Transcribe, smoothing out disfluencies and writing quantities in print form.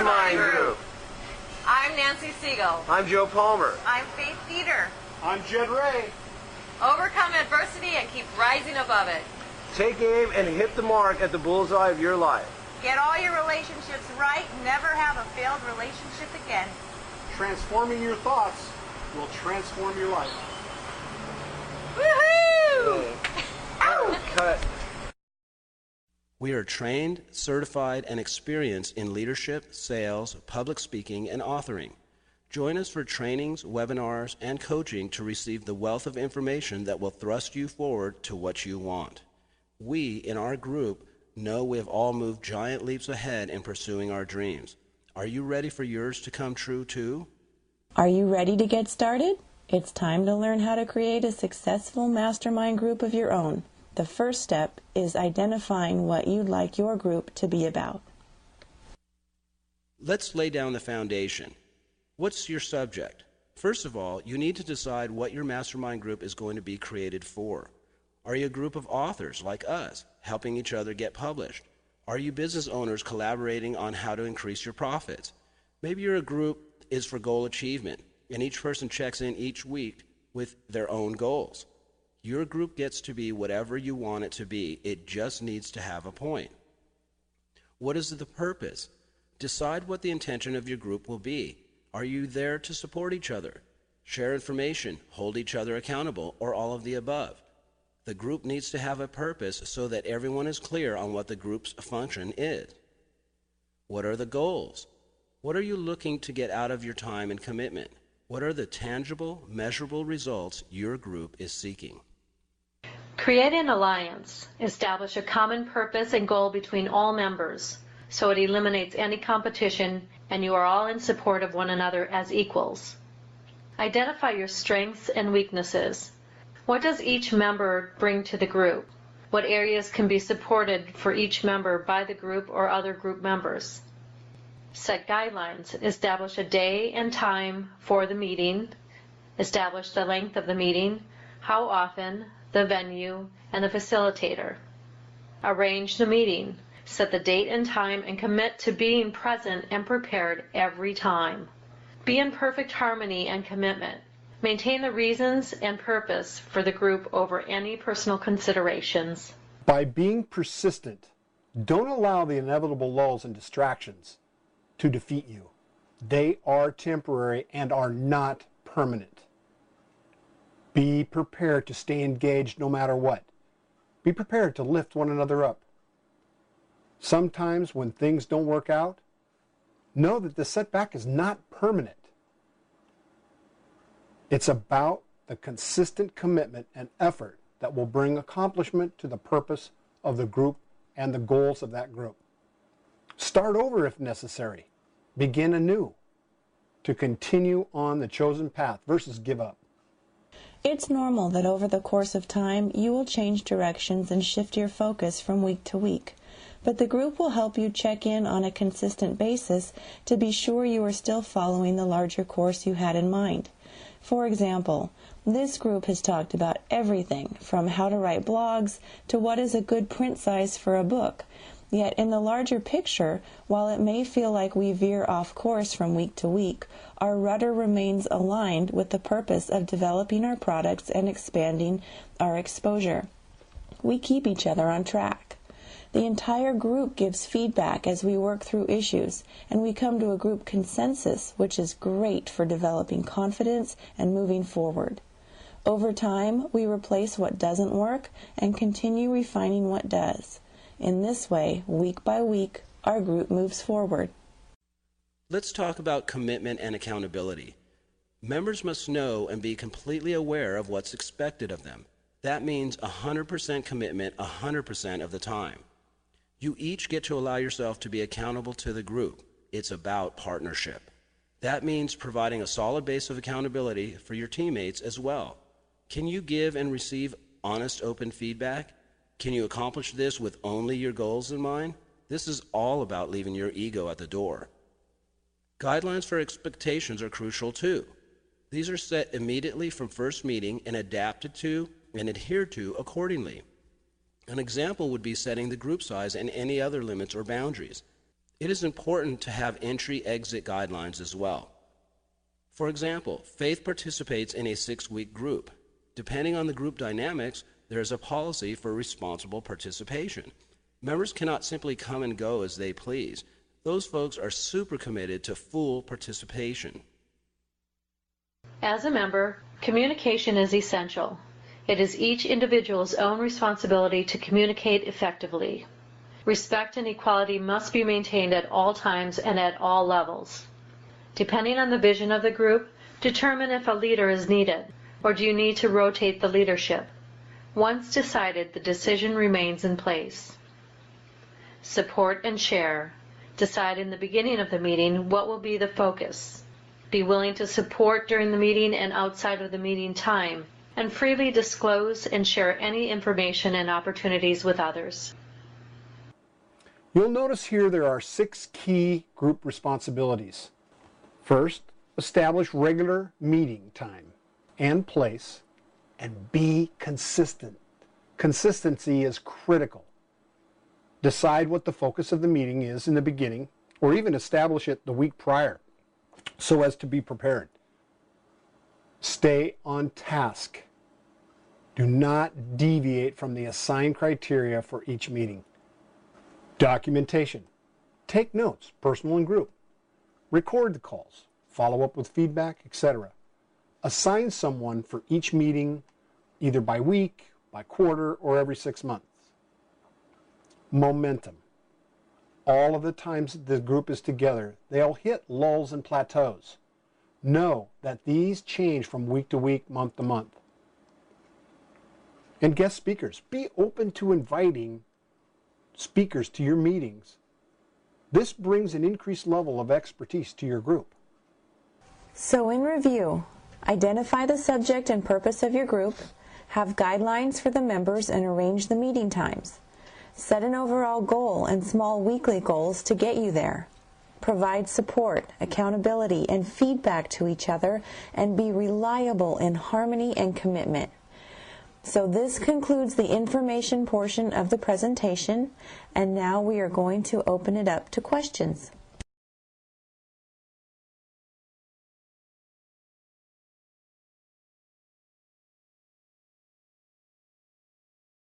Mastermind Group. I'm Nancy Siegel. I'm Joe Palmer. I'm Faith Dieter. I'm Jed Ray. Overcome adversity and keep rising above it. Take aim and hit the mark at the bullseye of your life. Get all your relationships right. Never have a failed relationship again. Transforming your thoughts will transform your life. Woohoo! Ow! Cut. We are trained, certified, and experienced in leadership, sales, public speaking, and authoring. Join us for trainings, webinars, and coaching to receive the wealth of information that will thrust you forward to what you want. We, in our group, know we have all moved giant leaps ahead in pursuing our dreams. Are you ready for yours to come true too? Are you ready to get started? It's time to learn how to create a successful mastermind group of your own. The first step is identifying what you'd like your group to be about. Let's lay down the foundation. What's your subject? First of all, you need to decide what your mastermind group is going to be created for. Are you a group of authors like us, helping each other get published? Are you business owners collaborating on how to increase your profits? Maybe your group is for goal achievement, and each person checks in each week with their own goals. Your group gets to be whatever you want it to be. It just needs to have a point. What is the purpose? Decide what the intention of your group will be. Are you there to support each other, share information, hold each other accountable, or all of the above? The group needs to have a purpose so that everyone is clear on what the group's function is. What are the goals? What are you looking to get out of your time and commitment? What are the tangible, measurable results your group is seeking? Create an alliance. Establish a common purpose and goal between all members, so it eliminates any competition and you are all in support of one another as equals. Identify your strengths and weaknesses. What does each member bring to the group? What areas can be supported for each member by the group or other group members? Set guidelines. Establish a day and time for the meeting. Establish the length of the meeting, how often, the venue, and the facilitator. Arrange the meeting. Set the date and time and commit to being present and prepared every time. Be in perfect harmony and commitment. Maintain the reasons and purpose for the group over any personal considerations. By being persistent, don't allow the inevitable lulls and distractions to defeat you. They are temporary and are not permanent. Be prepared to stay engaged no matter what. Be prepared to lift one another up. Sometimes when things don't work out, know that the setback is not permanent. It's about the consistent commitment and effort that will bring accomplishment to the purpose of the group and the goals of that group. Start over if necessary. Begin anew to continue on the chosen path versus give up. It's normal that over the course of time you will change directions and shift your focus from week to week. But the group will help you check in on a consistent basis to be sure you are still following the larger course you had in mind. For example, this group has talked about everything from how to write blogs to what is a good print size for a book. Yet in the larger picture, while it may feel like we veer off course from week to week, our rudder remains aligned with the purpose of developing our products and expanding our exposure. We keep each other on track. The entire group gives feedback as we work through issues, and we come to a group consensus, which is great for developing confidence and moving forward. Over time, we replace what doesn't work and continue refining what does. In this way, week by week, our group moves forward. Let's talk about commitment and accountability. Members must know and be completely aware of what's expected of them. That means 100% commitment 100% of the time. You each get to allow yourself to be accountable to the group. It's about partnership. That means providing a solid base of accountability for your teammates as well. Can you give and receive honest, open feedback? Can you accomplish this with only your goals in mind? This is all about leaving your ego at the door. Guidelines for expectations are crucial too. These are set immediately from first meeting and adapted to and adhered to accordingly. An example would be setting the group size and any other limits or boundaries. It is important to have entry-exit guidelines as well. For example, Faith participates in a 6-week group. Depending on the group dynamics, there is a policy for responsible participation. Members cannot simply come and go as they please. Those folks are super committed to full participation. As a member, communication is essential. It is each individual's own responsibility to communicate effectively. Respect and equality must be maintained at all times and at all levels. Depending on the vision of the group, determine if a leader is needed, or do you need to rotate the leadership. Once decided, the decision remains in place. Support and share. Decide in the beginning of the meeting what will be the focus. Be willing to support during the meeting and outside of the meeting time, and freely disclose and share any information and opportunities with others. You'll notice here there are 6 key group responsibilities. First, establish regular meeting time and place, and be consistent. Consistency is critical. Decide what the focus of the meeting is in the beginning, or even establish it the week prior, so as to be prepared. Stay on task. Do not deviate from the assigned criteria for each meeting. Documentation. Take notes, personal and group. Record the calls. Follow up with feedback, etc. Assign someone for each meeting, either by week, by quarter, or every 6 months. Momentum. All of the times the group is together, they'll hit lulls and plateaus. Know that these change from week to week, month to month. And guest speakers. Be open to inviting speakers to your meetings. This brings an increased level of expertise to your group. So in review, identify the subject and purpose of your group, have guidelines for the members, and arrange the meeting times. Set an overall goal and small weekly goals to get you there. Provide support, accountability, and feedback to each other, and be reliable in harmony and commitment. So this concludes the information portion of the presentation, and now we are going to open it up to questions.